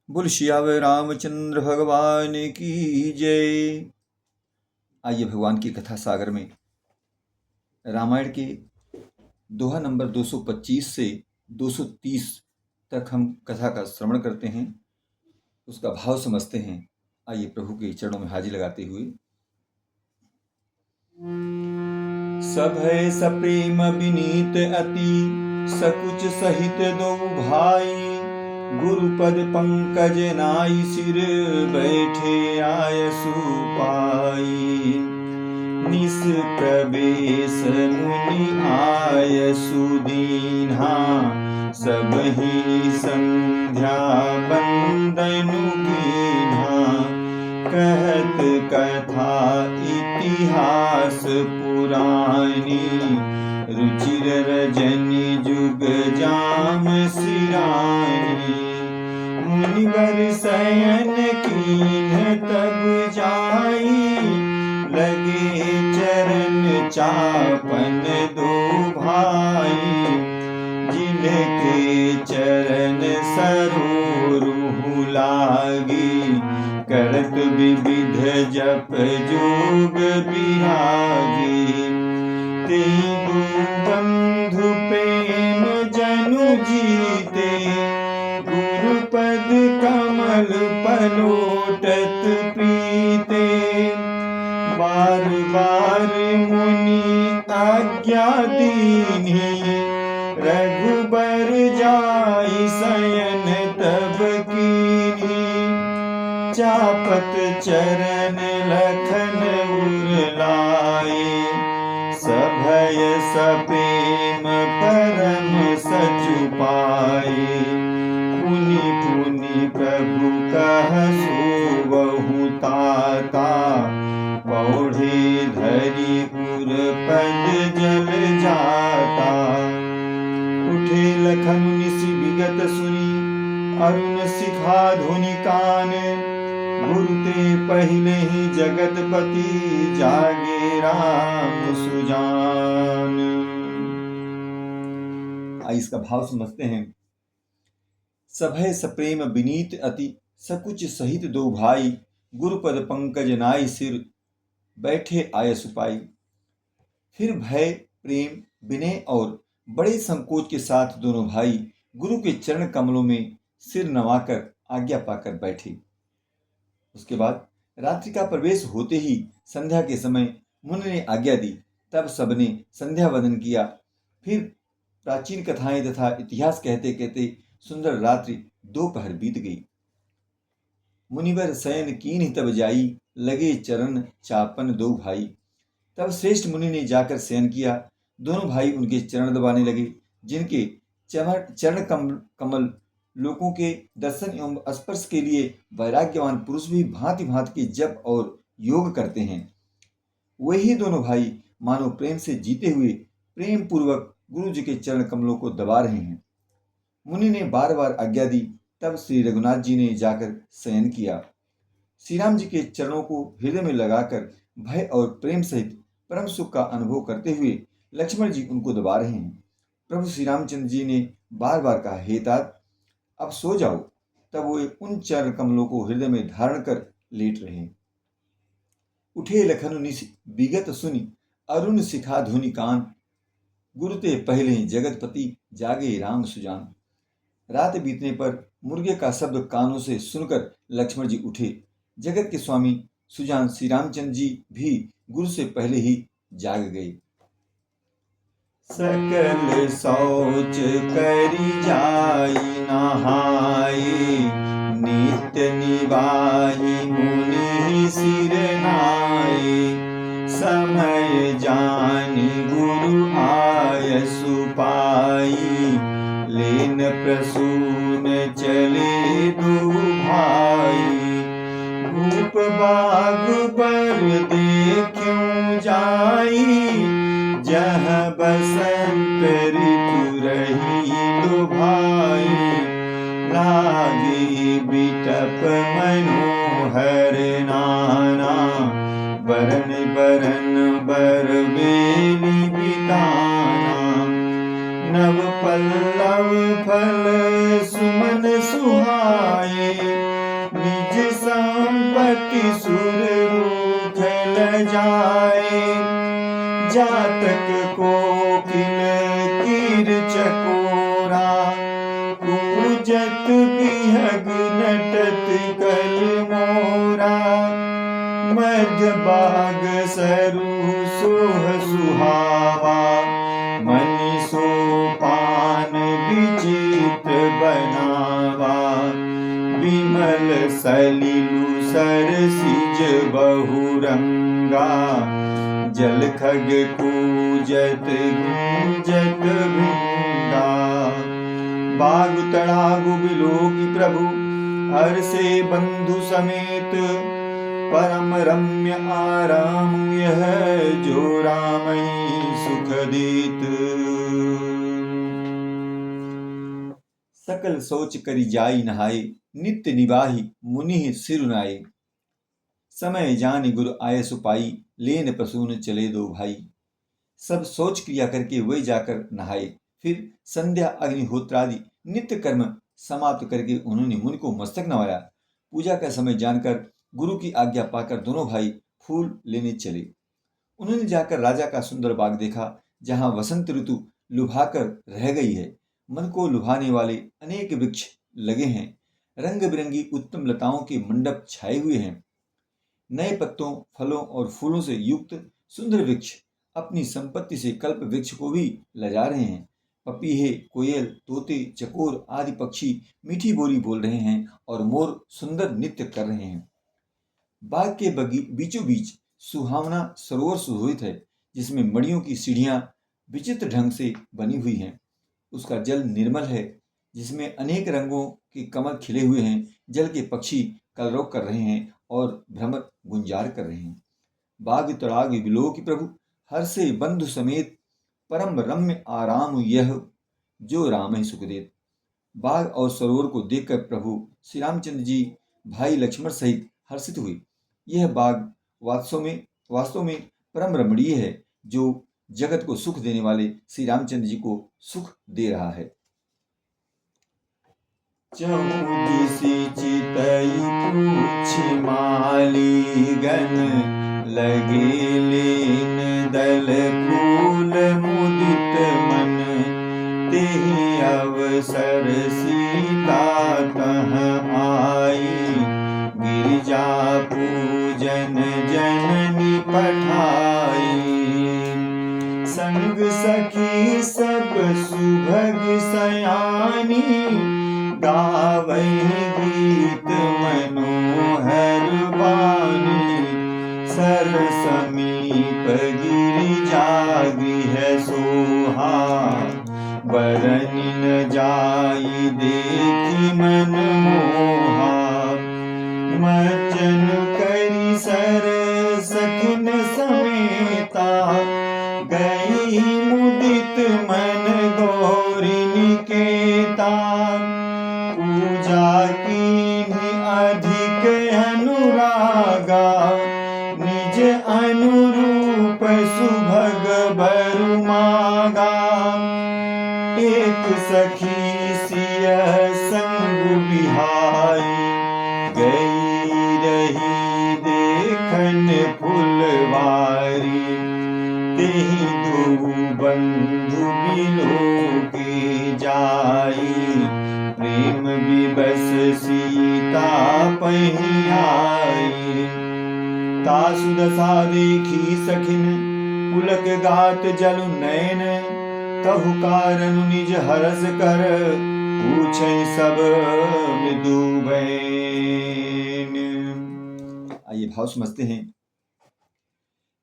बोल सियावर रामचंद्र भगवान की जय। आइए भगवान की कथा सागर में रामायण के दोहा नंबर 225 से 230 तक हम कथा का श्रवण करते हैं, उसका भाव समझते हैं। आइए प्रभु के चरणों में हाजिर लगाते हुए। सभय सप्रेम विनीत अति सकुच सहित दो भाई, गुरुपद पंकज नाई सिर बैठे आयसु पाई। निष्प्रवेश मुनि आयसु दीन्हा, सबहि संध्या बंदनु कीन्हा। कहत कथा इतिहास पुरानी, रुचिर रजनी जुग जाम सिरानी। मुनिवर शयन कीन्ह तब जाई, लगे चरण चापन दो भाई। जिनके चरण सरोरुह लागी, करत विविध जप जोग बिरागी। तेगु बंधु प्रेम जनु जीते, गुरुपद कमल पलोटत प्रीते। बार बार मुनि आज्ञा दीन्ही, रघुबर जाई शयन तब कीन्ही। चापत चरण लखन उरलाए, सभय सप्रेम परम सचु पाए। पुनि पुनि प्रभु कहसु बहु ताता, पौढ़े धरि गुरपद जल जाता। उठे लखन निसि विगत सुनी, अरुण शिखा धुनि कान। गुरु ते पहले ही जगतपति, जागे राम सुजान। आइए इसका भाव समझते हैं। सभय सप्रेम विनीत अति सकुच सहित दो भाई, गुरुपद पंकज नाई सिर बैठे आयसु पाई। फिर भय प्रेम विनय और बड़े संकोच के साथ दोनों भाई गुरु के चरण कमलों में सिर नवाकर आज्ञा पाकर बैठे। उसके बाद रात्रि का प्रवेश होते ही संध्या के समय मुनि ने आज्ञा दी। तब सबने संध्या वंदन किया। फिर प्राचीन कथाएं तथा इतिहास कहते कहते सुंदर रात्रि दोपहर बीत गई। मुनिवर शयन कीन्ह तब जाई, लगे चरण चापन दो भाई। तब श्रेष्ठ मुनि ने जाकर शयन किया। दोनों भाई उनके चरण दबाने लगे, जिनके चरण कमल लोगों के दर्शन एवं स्पर्श के लिए वैराग्यवान पुरुष भी भांति भांति के जप और योग करते हैं। वही दोनों भाई मानो प्रेम से जीते हुए प्रेम पूर्वक गुरु जी के चरण कमलों को दबा रहे हैं। मुनि ने बार बार आज्ञा दी। तब श्री रघुनाथ जी ने जाकर शयन किया। श्री राम जी के चरणों को हृदय में लगाकर भय और प्रेम सहित परम सुख का अनुभव करते हुए लक्ष्मण जी उनको दबा रहे हैं। प्रभु श्री रामचंद्र जी ने बार बार कहा, हे तात अब सो जाओ। तब वो उन चरण कमलों को हृदय में धारण कर लेट रहे। उठे लखन निसि विगत सुनि, अरुण शिखा धुनि कान। गुरु ते पहले जगतपति, जागे राम सुजान। रात बीतने पर मुर्गे का शब्द कानों से सुनकर लक्ष्मण जी उठे। जगत के स्वामी सुजान श्री रामचंद्र जी भी गुरु से पहले ही जाग गए। सकल शौच करी जाई नहाई, नित्य निवाही मुनि सिर नाई। समय जानी गुरु आयसु पाई, लेन प्रसून चले दो भाई। भूप बाग पर देखूं जाई, जह बसंत ऋतु रही दो भाई। लागे बिटप मनोहर नाना, बरन बरन बर बेली बिताना। नव पल्लव फल सुमन सुहाए, जातक कोकिल कीर चकोरा, कूजत बिहग नटत कल मोरा, मध्य बाग सरु सोह सुहावा, मनि सोपान विचित्र बनावा, विमल सलिलु सरसिज बहुरंगा, जल खग कूजत गुंजत भृंगा, बाग तड़ागु बिलोकी प्रभु हर्षे बंधु समेत, परम रम्य आराम यह जो रामई सुख देत। सकल सोच करि जाई नहाए, नित्य निवाहि मुनि सिरुनाए, समय जान गुरु आय सुपाई, लेन प्रसून चले दो भाई। सब सोच क्रिया करके वे जाकर नहाए, फिर संध्या अग्निहोत्रादि नित्य कर्म समाप्त करके उन्होंने मुनि को मस्तक नवाया। पूजा का समय जानकर गुरु की आज्ञा पाकर दोनों भाई फूल लेने चले। उन्होंने जाकर राजा का सुंदर बाग देखा, जहां वसंत ऋतु लुभाकर रह गई है। मन को लुभाने वाले अनेक वृक्ष लगे हैं, रंग बिरंगी उत्तम लताओं के मंडप छाए हुए हैं। नए पत्तों, फलों और फूलों से युक्त सुंदर वृक्ष अपनी संपत्ति से कल्प वृक्ष को भी लजा रहे हैं। पपीहे, कोयल, तोते, चकोर आदि पक्षी मीठी बोली बोल रहे हैं और मोर सुंदर नृत्य कर रहे हैं। बाग के बीचों बीच सुहावना सरोवर सुशोभित है, जिसमें मणियों की सीढ़ियां विचित्र ढंग से बनी हुई हैं। उसका जल निर्मल है, जिसमें अनेक रंगों के कमल खिले हुए हैं। जल के पक्षी कलरव कर रहे हैं और भ्रमर गुंजार कर रहे हैं। बाग तड़ाग बिलोकी प्रभु हर्षे बंधु समेत, परम रम्य आराम यह जो राम ही सुख देत। बाग और सरोवर को देखकर प्रभु श्री रामचंद्र जी भाई लक्ष्मण सहित हर्षित हुए। यह बाग वास्तव में परम रमणीय है, जो जगत को सुख देने वाले श्री रामचंद्र जी को सुख दे रहा है। चहुदिसि चितई पूछि मालीगण, लगे लेन दल फूल मुदित मन, तेहि अवसर सीता तह आई, गिरिजा पूजन जननी पठाई। संग सखी सब सुभग सयानी, गावई गीत मनोहर बानी। सर समीप गिरिजा गृह सोहा, बरनि न जाई देखी मन मोहा। मर्जन करी सर सखिन समेता, गई मुदित मन गौरी निकेता। पूजा कीन्ही अधिक अनुरागा, निज अनुरूप सुभग बरु मागा। एक सखी सिय संग बिहाई, गई रही देखन फुलवारी। तेहि दो बंधु बिलोके जाई, प्रेम विवश सीता पही आई। तासु दशा देखी सखिन, पुलक गात जलु नयन। कहु कारण निज हरस कर, पूछै सब विदुबैन। आइए भाव समझते हैं।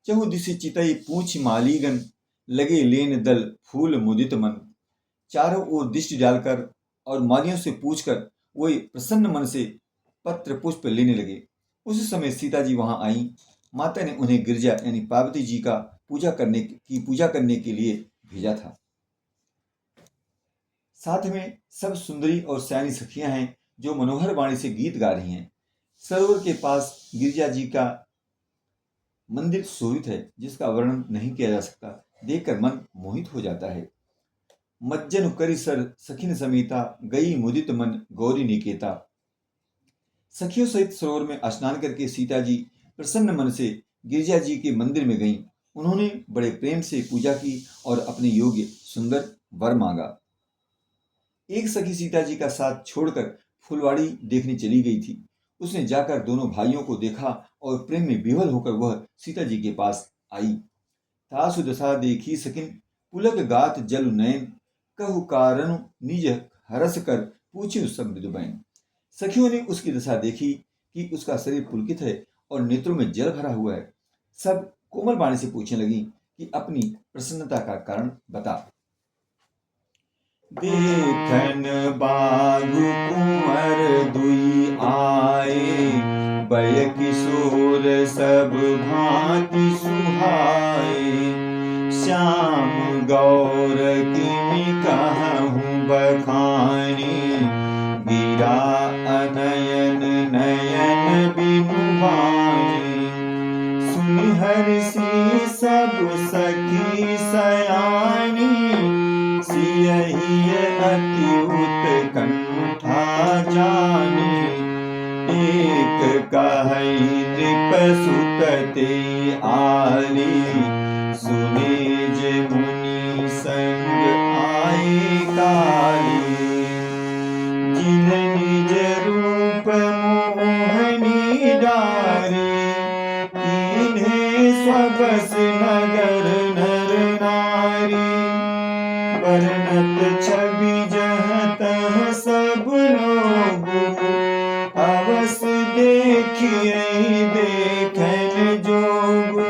चहुदिसि चितई पूछि मालीगण, लगे लेन दल फूल मुदित मन। चारों ओर दृष्टि डालकर और मालियों से पूछकर वे प्रसन्न मन से पत्र पुष्प लेने लगे। उस समय सीता जी वहां आई। माता ने उन्हें गिरजा यानी पार्वती जी का पूजा करने के लिए भेजा था। साथ में सब सुंदरी और सयानी सखियां हैं, जो मनोहर वाणी से गीत गा रही हैं। सरोवर के पास गिरिजा जी का मंदिर सुशोभित है, जिसका वर्णन नहीं किया जा सकता। देखकर मन मोहित हो जाता है। मज्जन करि सर सखिन समेता, गई मुदित मन गौरी निकेता। सखियों सहित सरोवर में स्नान करके सीता जी प्रसन्न मन से गिरिजा जी के मंदिर में गईं उन्होंने बड़े प्रेम से पूजा की और अपने योग्य सुंदर वर मांगा। एक सखी सीता जी का साथ छोड़कर फुलवाड़ी देखने चली गई थी। उसने जाकर दोनों भाइयों को देखा और प्रेम में विह्वल होकर वह सीता जी के पास आई। तासु दशा देखी सकिन पुलक गात जल नयन, कहु कारण निज हरस कर पूछी सब मृदुबैन। सखियों ने उसकी दशा देखी कि उसका शरीर पुलकित है और नेत्रों में जल भरा हुआ है। सब कोमल वाणी से पूछने लगी कि अपनी प्रसन्नता का कारण बता। देखन बाघु कुंवर दुई आए, बय किशोर सब भांति सुहाए। श्याम गौर किमि कहूँ बखानी, गिरा अनयन नयन बिनु भानी। सुनि हर्षि सब सखी सयानी, सियहि अति उत्कंठा जानी। एक कहै नृप सुत ते आली, सुने जे मुनि संग आए काली। जिन निज रूप मोहनी डारी, कीन्हे स्वबस नगर नर नारी। वर्णत छवि जहाँ तहाँ सब लोग, अवस देखिए देखन जोग।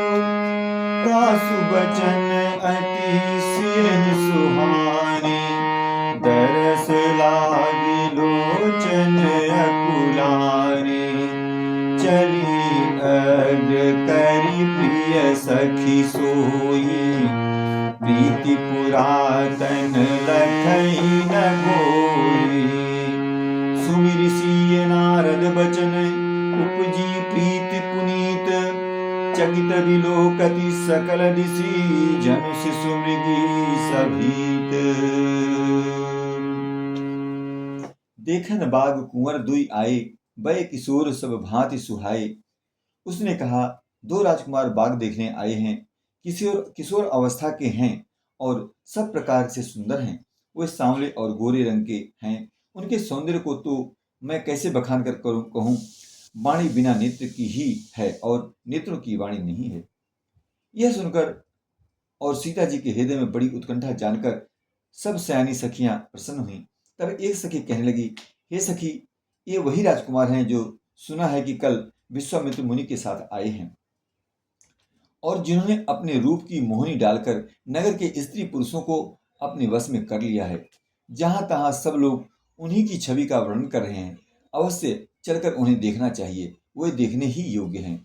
तासु बचन अति सिर सुहानी, दरस लागी लोचन अकुलानी। चली अग्र करी प्रिय सखी सोई, प्रीति पुरातन लखई न गोई। सुमिरि सिय नारद बचन, उपजी प्रीति पुनीत। चकित विलोकति सकल दिशि, जनु शिशु मृगी सभीत। देखन बाघ कुंवर दुई आए, बय किशोर सब भांति सुहाए। उसने कहा, दो राजकुमार बाघ देखने आए हैं, किशोर अवस्था के हैं और सब प्रकार से सुंदर हैं। वे सांवले और गोरे रंग के हैं। उनके सौंदर्य को तो मैं कैसे बखान कर कहूँ। वाणी बिना नेत्र की ही है और नेत्रों की वाणी नहीं है। यह सुनकर और सीता जी के हृदय में बड़ी उत्कंठा जानकर सब सयानी सखियां प्रसन्न हुईं। तब एक सखी कहने लगी, हे सखी, ये वही राजकुमार हैं जो सुना है कि कल विश्वामित्र मुनि के साथ आए हैं और जिन्होंने अपने रूप की मोहनी डालकर नगर के स्त्री पुरुषों को अपने वश में कर लिया है। जहां तहां सब लोग उन्हीं की छवि का वर्णन कर रहे हैं। अवश्य चलकर उन्हें देखना चाहिए, वे देखने ही योग्य हैं।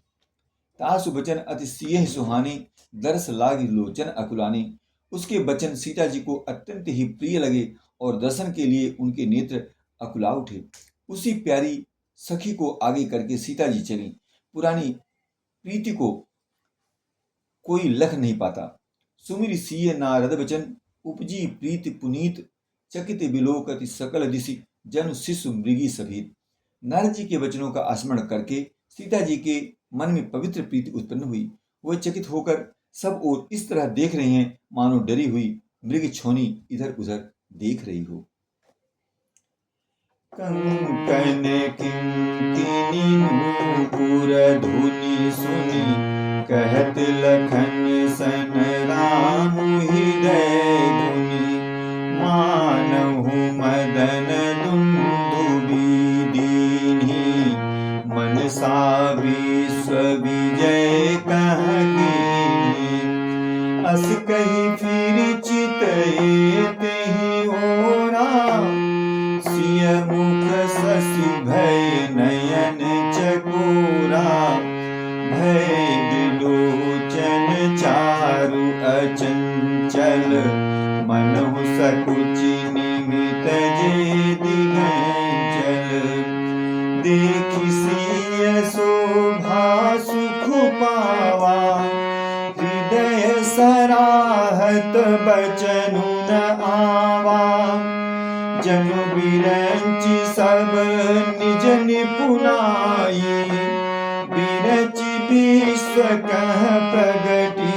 तासु बचन अति सियहि सुहानी, दरस लागी लोचन अकुलानी। उसके वचन सीता जी को अत्यंत ही प्रिय लगे और दर्शन के लिए उनके नेत्र अकुला उठे। उसी प्यारी सखी को आगे करके सीता जी चली। पुरानी प्रीति को कोई लख नहीं पाता। सुमिरि सिय नारद बचन, उपजी प्रीति पुनीत। चकित विलोकति सकल दिशि, जनु शिशु मृगी सभीत। नारद जी के वचनों का स्मरण करके सीता जी के मन में पवित्र प्रीति उत्पन्न हुई। वह चकित होकर सब ओर इस तरह देख रहे हैं मानो डरी हुई मृग छोनी इधर उधर देख रही हो। कंकन किंकिनी नूपुर धुनि सुनी, कहत लखन सन राम हृदय गुनी। मानहु मदन दुंदुबी दीन्ही, मनसा विश्व विजय कह कीन्ही। अस कही फिर चित तेहि ओरा, सिय मुख शशि भय नयन चकोरा। भय विलोचन चारु अचंचल, मनहु सकुचि निमित जे दिगंचल। देखि सिय शोभा सुख पावा, हृदय सराहत बचनु न आवा। जनु बिरंचि सब निज निपुनाई, बिरचि विश्व कह प्रगति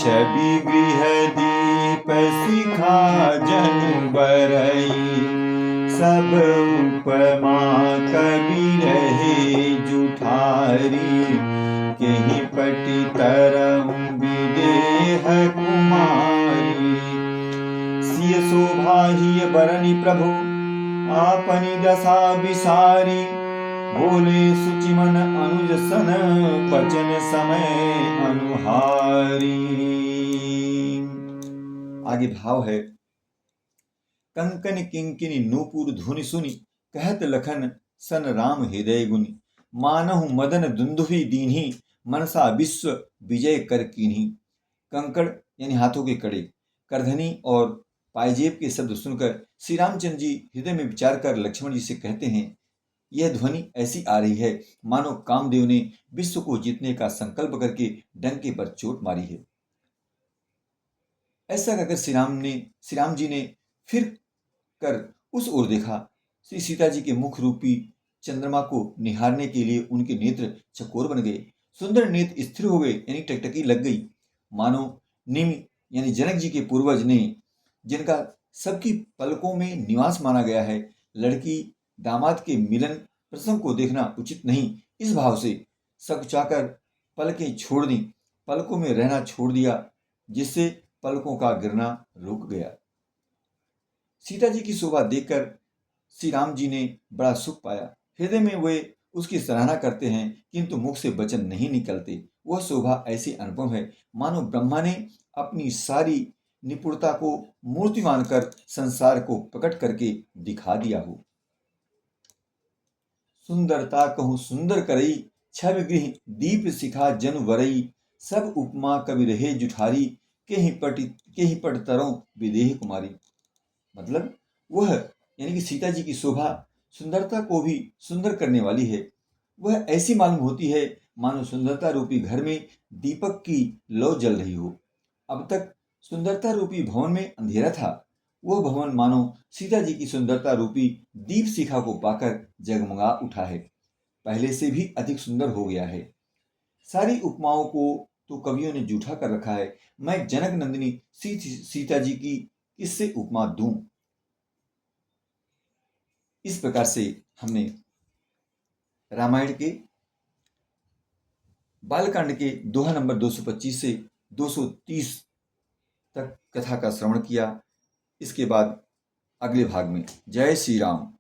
छवि गृह दीप शिखा जनु बरई, सब उपमा कवि रहे जुठारी, केहि पटि तरहु विदेह कुमारी। सिय शोभा हिय बरनि प्रभु आपनि दशा विसारी, बोले सुचिमन अनुज सन बचन समय अनुहारी। आगे भाव है, कंकन किंकिनी नूपुर धुनि सुनि, कहत लखन सन राम हृदय गुनि, मानहु मदन दुंदुभि दीन्ही, मनसा विश्व विजय कर कीन्ही। कंकड़ यानी हाथों के कड़े, करधनी और पायजेब के शब्द सुनकर श्री रामचंद्र जी हृदय में विचार कर लक्ष्मण जी से कहते हैं, यह ध्वनि ऐसी आ रही है मानो कामदेव ने विश्व को जीतने का संकल्प करके डंके पर चोट मारी है। ऐसा कहकर श्री राम जी ने फिर कर उस ओर देखा। श्री सीता जी के मुख रूपी चंद्रमा को निहारने के लिए उनके नेत्र चकोर बन गए, सुंदर नेत्र स्थिर हो गए यानी टकटकी लग गई, मानो निमि यानी जनक जी के पूर्वज ने, जिनका सबकी पलकों में निवास माना गया है, लड़की दामाद के मिलन प्रसंग को देखना उचित नहीं, इस भाव से सकचाकर पलकें छोड़ दी, पलकों में रहना छोड़ दिया, जिससे पलकों का गिरना रुक गया। सीता जी की शोभा देखकर श्री राम जी ने बड़ा सुख पाया, हृदय में वे उसकी सराहना करते हैं, किंतु मुख से वचन नहीं निकलते। वह शोभा ऐसी अनुपम है मानो ब्रह्मा ने अपनी सारी निपुणता को मूर्ति मानकर संसार को प्रकट करके दिखा दिया हो। सुंदरता कहूँ सुंदर करई, छवि गृह दीप शिखा जनु वरई, सब उपमा कवि रहे जुठारी, केहि पट तरौ विदेह कुमारी। मतलब वह यानी कि सीता जी की शोभा सुंदरता को भी सुंदर करने वाली है। वह ऐसी मालूम होती है मानो सुंदरता रूपी घर में दीपक की लौ जल रही हो। अब तक सुंदरता रूपी भवन में अंधेरा था, वह भवन मानो सीता जी की सुंदरता रूपी दीप शिखा को पाकर जगमगा उठा है, पहले से भी अधिक सुंदर हो गया है। सारी उपमाओं को तो कवियों ने जूठा कर रखा है, मैं जनक नंदिनी सीता जी की किससे उपमा दूं। इस प्रकार से हमने रामायण के बालकांड के दोहा नंबर 225 से 230 तक कथा का श्रवण किया। इसके बाद अगले भाग में जय श्री राम।